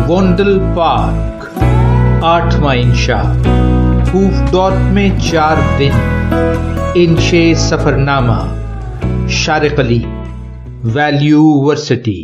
वोंडल park 8वां इंशा, हूफडॉट में 4 दिन, इंशे Safarnama, Shariq Ali, value varsity.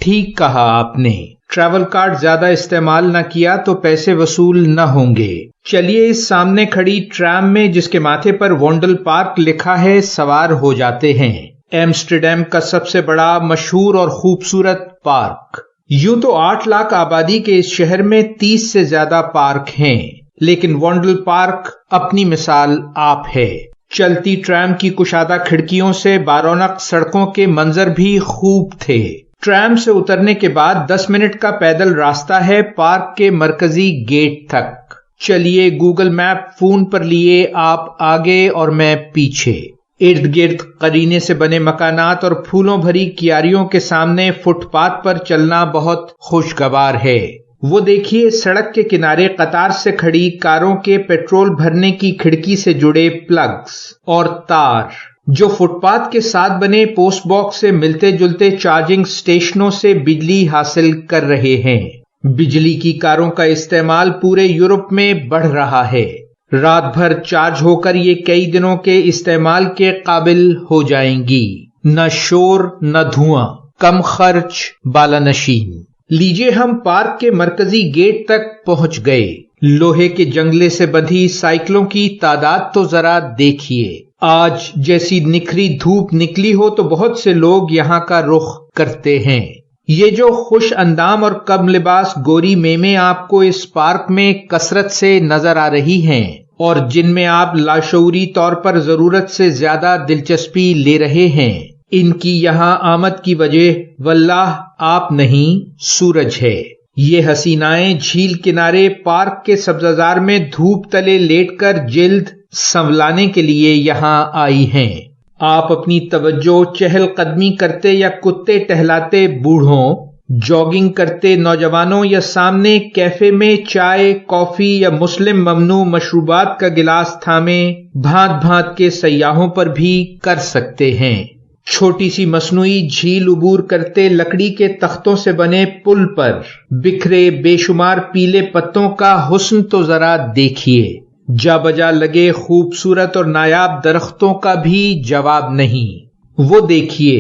ठीक कहा आपने, ट्रैवल कार्ड ज्यादा इस्तेमाल न किया तो पैसे वसूल न होंगे। चलिए इस सामने खड़ी ट्रैम में जिसके माथे पर वोंडल पार्क लिखा है सवार हो जाते हैं। एम्स्टर्डम का सबसे बड़ा, मशहूर और खूबसूरत पार्क। यूं तो 8 लाख आबादी के इस शहर में 30 से ज्यादा पार्क हैं, लेकिन वोंडल पार्क अपनी मिसाल आप है। चलती ट्रैम की कुशादा खिड़कियों से बारौनक सड़कों के मंजर भी खूब थे। ट्रैम से उतरने के बाद 10 मिनट का पैदल रास्ता है पार्क के मरकजी गेट तक। चलिए गूगल मैप फोन पर लिए आप आगे और मैं पीछे। इर्द गिर्द करीने से बने मकानात और फूलों भरी क्यारियों के सामने फुटपाथ पर चलना बहुत खुशगवार है। वो देखिए सड़क के किनारे कतार से खड़ी कारों के पेट्रोल भरने की खिड़की से जुड़े प्लग्स और तार, जो फुटपाथ के साथ बने पोस्ट बॉक्स से मिलते जुलते चार्जिंग स्टेशनों से बिजली हासिल कर रहे हैं। बिजली की कारों का इस्तेमाल पूरे यूरोप में बढ़ रहा है। रात भर चार्ज होकर ये कई दिनों के इस्तेमाल के काबिल हो जाएंगी। न शोर न धुआं, कम खर्च, बालानशीन। लीजिए हम पार्क के मरकजी गेट तक पहुंच गए। लोहे के जंगले से बंधी साइकिलों की तादाद तो जरा देखिए। आज जैसी निखरी धूप निकली हो तो बहुत से लोग यहाँ का रुख करते हैं। ये जो खुश अंदाम और कम लिबास गोरी मेमे आपको इस पार्क में कसरत से नजर आ रही हैं और जिनमें आप लाशऊरी तौर पर जरूरत से ज्यादा दिलचस्पी ले रहे हैं, इनकी यहाँ आमद की वजह वल्लाह आप नहीं, सूरज है। ये हसीनाएं झील किनारे पार्क के सब्जाजार में धूप तले लेटकर जिल्द संवलाने के लिए यहाँ आई हैं। आप अपनी तवज्जो चहलकदमी करते या कुत्ते टहलाते बूढ़ों, जॉगिंग करते नौजवानों या सामने कैफे में चाय, कॉफी या मुस्लिम ममनू मशरूबात का गिलास थामे भांत भांत के सयाहों पर भी कर सकते हैं। छोटी सी मसनूई झील उबूर करते लकड़ी के तख्तों से बने पुल पर बिखरे बेशुमार पीले पत्तों का हुस्न तो जरा देखिए। जा बजा लगे खूबसूरत और नायाब दरख्तों का भी जवाब नहीं। वो देखिए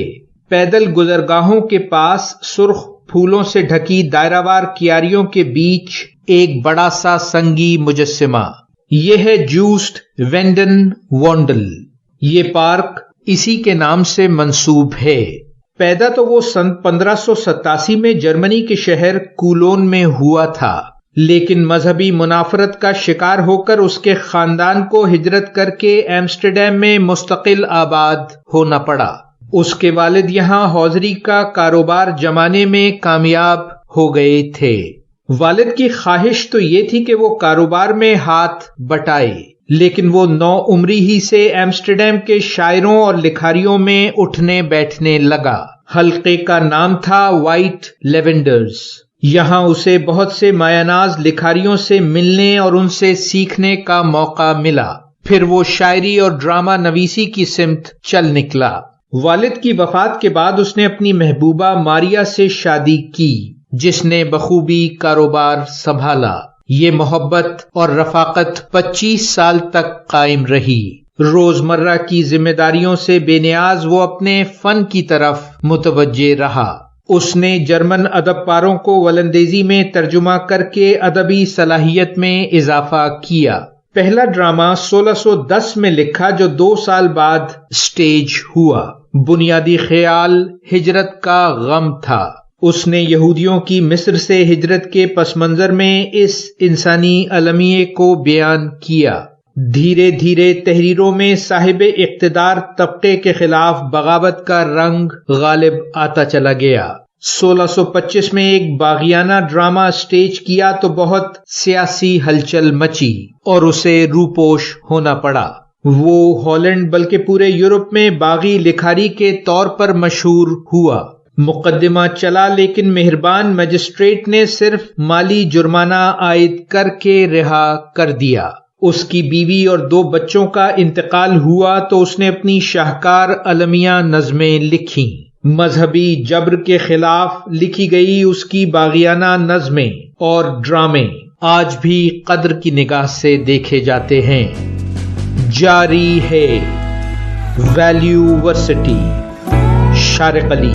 पैदल गुजरगाहों के पास सुर्ख फूलों से ढकी दायरावार क्यारियों के बीच एक बड़ा सा संगी मुजस्सिमा। ये है जूस्ट वेंडन वोंडल। ये पार्क इसी के नाम से मंसूब है। पैदा तो वो सन 1587 में जर्मनी के शहर कूलोन में हुआ था, लेकिन मजहबी मुनाफरत का शिकार होकर उसके खानदान को हिजरत करके एम्स्टर्डम में मुस्तकिल आबाद होना पड़ा। उसके वालिद यहाँ हौजरी का कारोबार जमाने में कामयाब हो गए थे। वालिद की ख्वाहिश तो ये थी कि वो कारोबार में हाथ बटाए, लेकिन वो 9 उम्री ही से एम्स्टर्डम के शायरों और लिखारियों में उठने बैठने लगा। हल्के का नाम था व्हाइट लेवेंडर्स। यहाँ उसे बहुत से मायानाज लिखारियों से मिलने और उनसे सीखने का मौका मिला। फिर वो शायरी और ड्रामा नवीसी की सिमत चल निकला। वालिद की वफात के बाद उसने अपनी महबूबा मारिया से शादी की, जिसने बखूबी कारोबार संभाला। ये मोहब्बत और रफाकत 25 साल तक कायम रही। रोजमर्रा की जिम्मेदारियों से बेनियाज वो अपने फन की तरफ मुतवज्जे रहा। उसने जर्मन अदबपारों को वलंदेजी में तर्जुमा करके अदबी सलाहियत में इजाफा किया। पहला ड्रामा 1610 में लिखा, जो 2 साल बाद स्टेज हुआ। बुनियादी ख्याल हिजरत का गम था। उसने यहूदियों की मिस्र से हिजरत के पस मंजर में इस इंसानी अलमिये को बयान किया। धीरे धीरे तहरीरों में साहिब इक्तदार तबके के खिलाफ बगावत का रंग गालिब आता चला गया। 1625 में एक बागियाना ड्रामा स्टेज किया तो बहुत सियासी हलचल मची और उसे रूपोश होना पड़ा। वो हॉलैंड बल्कि पूरे यूरोप में बागी लिखारी के तौर पर मशहूर हुआ। मुकदमा चला, लेकिन मेहरबान मजिस्ट्रेट ने सिर्फ माली जुर्माना आयद करके रिहा कर दिया। उसकी बीवी और 2 बच्चों का इंतकाल हुआ तो उसने अपनी शाहकार अलमिया नज़में लिखी। مذہبی جبر کے خلاف لکھی گئی اس کی باغیانہ نظمیں اور ڈرامے آج بھی قدر کی نگاہ سے دیکھے جاتے ہیں۔ جاری ہے ویلیو ورسٹی، شارق علی۔